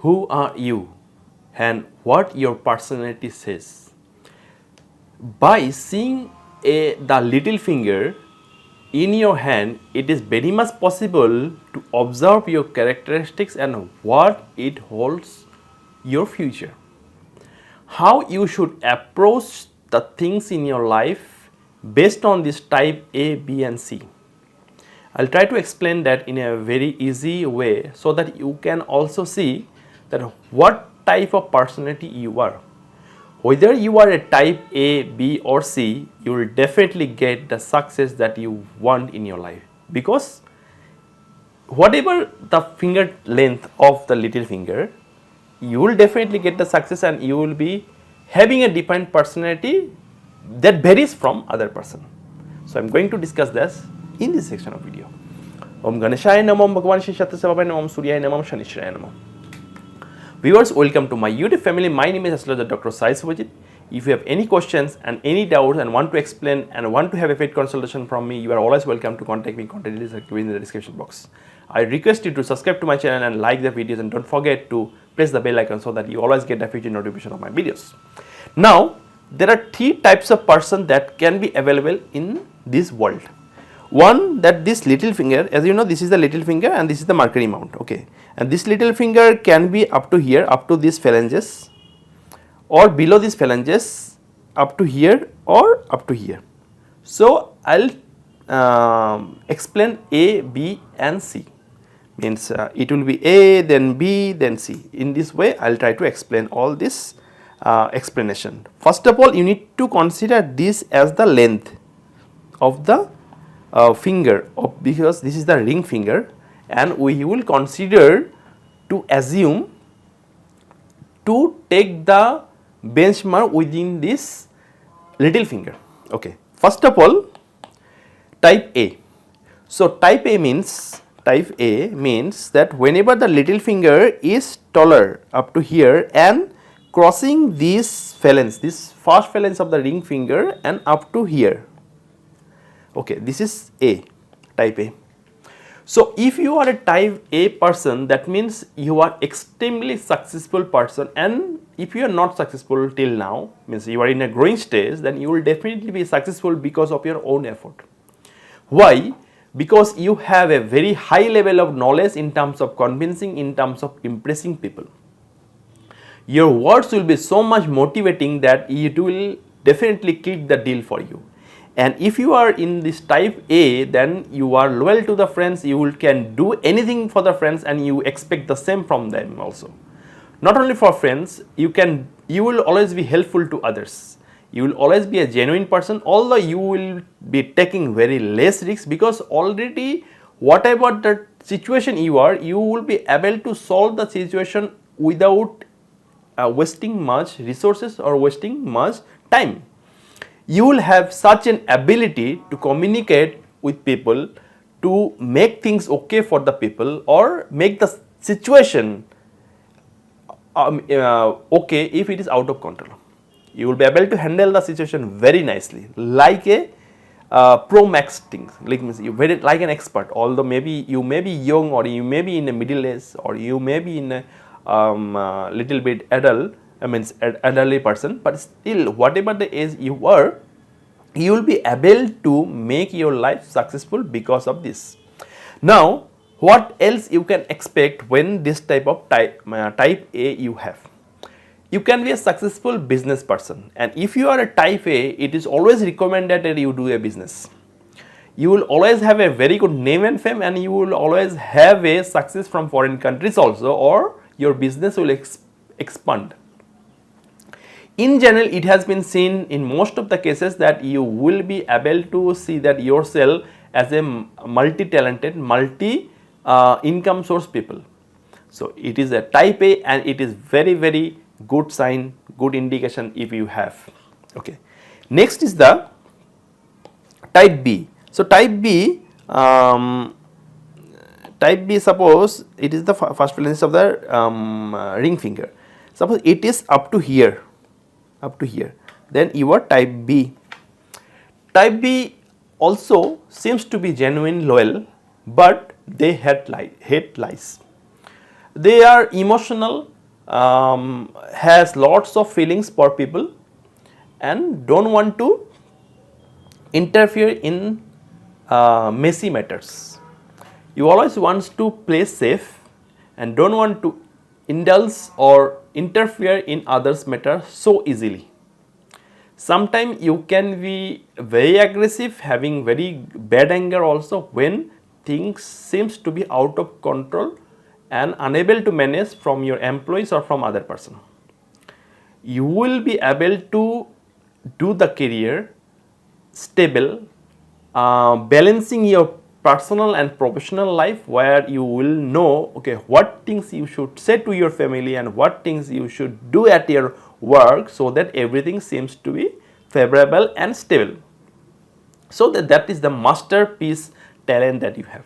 who are you and what your personality says. By seeing the little finger in your hand, it is very much possible to observe your characteristics and what it holds your future. How you should approach the things in your life based on this type A, B and C. I'll try to explain that in a very easy way so that you can also see that what type of personality you are. Whether you are a type A, B or C, you will definitely get the success that you want in your life, because whatever the finger length of the little finger, you will definitely get the success and you will be having a defined personality that varies from other person. So I am going to discuss this in this section of video. Om Ganeshaya Namo, Om Bhagavan Shri Satyasavabhaya Namo, Om Suryaya Namo, Om Shanishraya Namo. Viewers, welcome to my YouTube family. My name is Astrologer Dr. Sai Suvajit. If you have any questions and any doubts and want to explain and want to have a paid consultation from me, you are always welcome to contact me. Contact details are given in the description box. I request you to subscribe to my channel and like the videos, and don't forget to press the bell icon so that you always get the future notification of my videos. Now, there are three types of person that can be available in this world. One, that this little finger, as you know, this is the little finger and this is the mercury mount, okay, and this little finger can be up to here, up to these phalanges, or below these phalanges, up to here or up to here. So I'll explain A, B and C. Means it will be A, then B, then C. In this way I'll try to explain all this explanation. First of all, you need to consider this as the length of the finger because this is the ring finger, and we will consider to assume to take the benchmark within this little finger. Okay. First of all, type A. So type A means that whenever the little finger is taller up to here and crossing this phalanx, this first phalanx of the ring finger and up to here. Okay, this is A, type A. So if you are a type A person, that means you are extremely successful person, and if you are not successful till now, means you are in a growing stage, then you will definitely be successful because of your own effort. Why? Because you have a very high level of knowledge in terms of convincing, in terms of impressing people. Your words will be so much motivating that it will definitely click the deal for you. And if you are in this type A, then you are loyal to the friends, you can do anything for the friends and you expect the same from them also. Not only for friends, you will always be helpful to others. You will always be a genuine person, although you will be taking very less risks, because already whatever the situation you are, you will be able to solve the situation without wasting much resources or wasting much time. You will have such an ability to communicate with people, to make things okay for the people or make the situation okay if it is out of control. You will be able to handle the situation very nicely, like a pro max thing, like you very like an expert. Although maybe you may be young, or you may be in a middle age, or you may be in a little bit adult, elderly person, but still whatever the age you are, you will be able to make your life successful because of this. Now, what else you can expect when this type of type A you have? You can be a successful business person, and if you are a type A, it is always recommended that you do a business. You will always have a very good name and fame, and you will always have a success from foreign countries also, or your business will expand. In general, it has been seen in most of the cases that you will be able to see that yourself as a multi-talented, multi-income source people. So it is a type A, and it is very, very good sign, good indication if you have. Okay. Next is the type B. So type B, suppose it is the first phalanx of the ring finger. Suppose it is up to here, then you are type B. Type B also seems to be genuine loyal, but they hate lies. They are emotional, has lots of feelings for people, and don't want to interfere in messy matters. You always want to play safe and don't want to indulge or interfere in others' matter so easily. Sometimes you can be very aggressive, having very bad anger also when things seems to be out of control and unable to manage from your employees or from other person. You will be able to do the career stable, balancing your personal and professional life, where you will know, okay, what things you should say to your family and what things you should do at your work, so that everything seems to be favorable and stable. So that is the masterpiece talent that you have,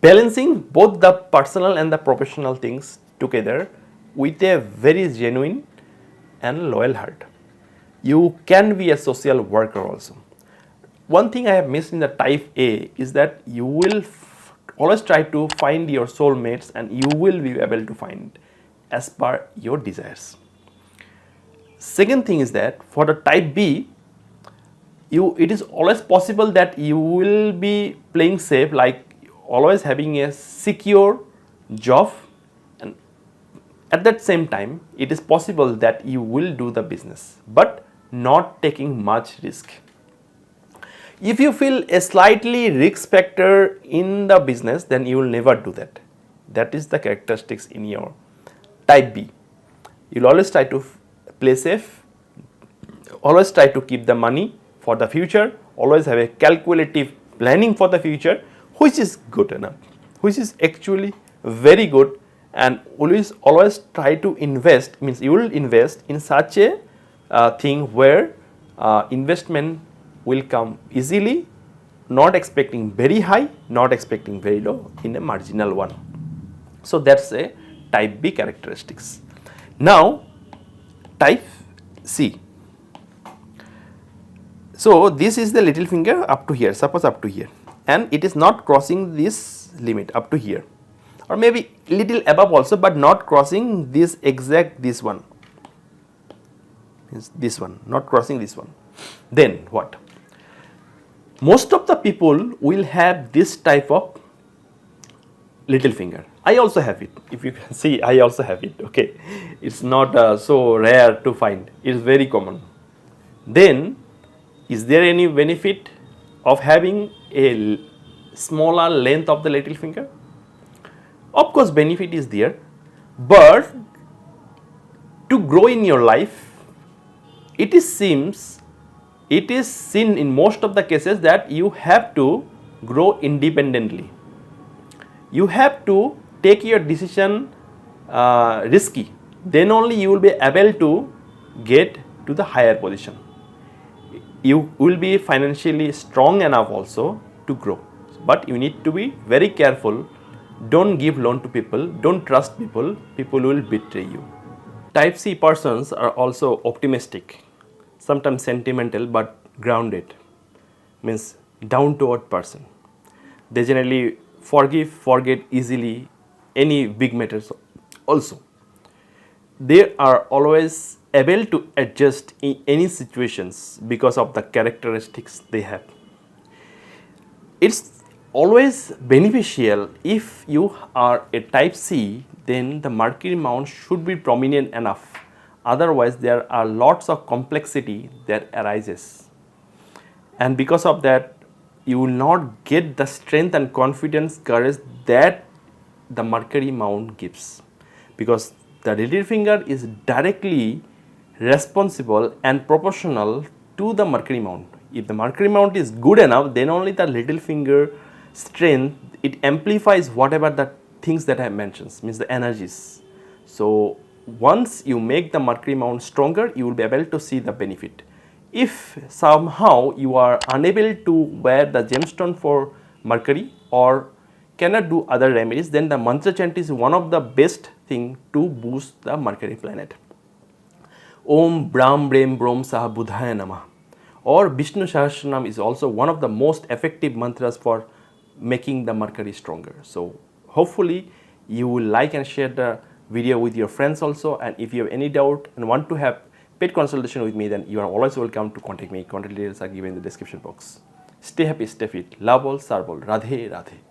balancing both the personal and the professional things together with a very genuine and loyal heart. You can be a social worker also. One thing I have missed in the type A is that you will always try to find your soulmates, and you will be able to find as per your desires. Second thing is that for the type B, it is always possible that you will be playing safe, like always having a secure job, and at that same time it is possible that you will do the business but not taking much risk. If you feel a slightly risk factor in the business, then you will never do that. That is the characteristics in your type B. You will always try to play safe, always try to keep the money for the future, always have a calculative planning for the future, which is good enough, which is actually very good, and always try to invest, means you will invest in such a thing where investment will come easily, not expecting very high, not expecting very low, in a marginal one. So that's a type B characteristics. Now type C. So this is the little finger up to here, suppose up to here, and it is not crossing this limit up to here, or maybe little above also, but not crossing this exact this one, not crossing this one. Then what? Most of the people will have this type of little finger. I also have it. If you can see, I also have it. Okay, it's not so rare to find. It's very common. Then, is there any benefit of having a smaller length of the little finger? Of course, benefit is there, but to grow in your life, it is seen in most of the cases that you have to grow independently. You have to take your decision risky, then only you will be able to get to the higher position. You will be financially strong enough also to grow, but you need to be very careful. Don't give loan to people, don't trust people, people will betray you. Type C persons are also optimistic, sometimes sentimental but grounded, means down to earth person. They generally forget easily any big matters also. They are always able to adjust in any situations because of the characteristics they have. It's always beneficial if you are a type C, then the Mercury mount should be prominent enough. Otherwise, there are lots of complexity that arises, and because of that, you will not get the strength and confidence, courage that the Mercury mount gives, because the little finger is directly responsible and proportional to the Mercury mount. If the Mercury mount is good enough, then only the little finger strength, it amplifies whatever the things that I mentioned, means the energies. So once you make the Mercury mount stronger, you will be able to see the benefit. If somehow you are unable to wear the gemstone for Mercury or cannot do other remedies, then the mantra chant is one of the best thing to boost the Mercury planet. Om Brahm Brahm Brom Saha Budhaya Namah or Vishnu Sahasranam is also one of the most effective mantras for making the Mercury stronger. So hopefully you will like and share the video with your friends also. And if you have any doubt and want to have paid consultation with me, then you are always welcome to contact me. Contact details are given in the description box. Stay happy, stay fit. Love all, serve all. Radhe Radhe.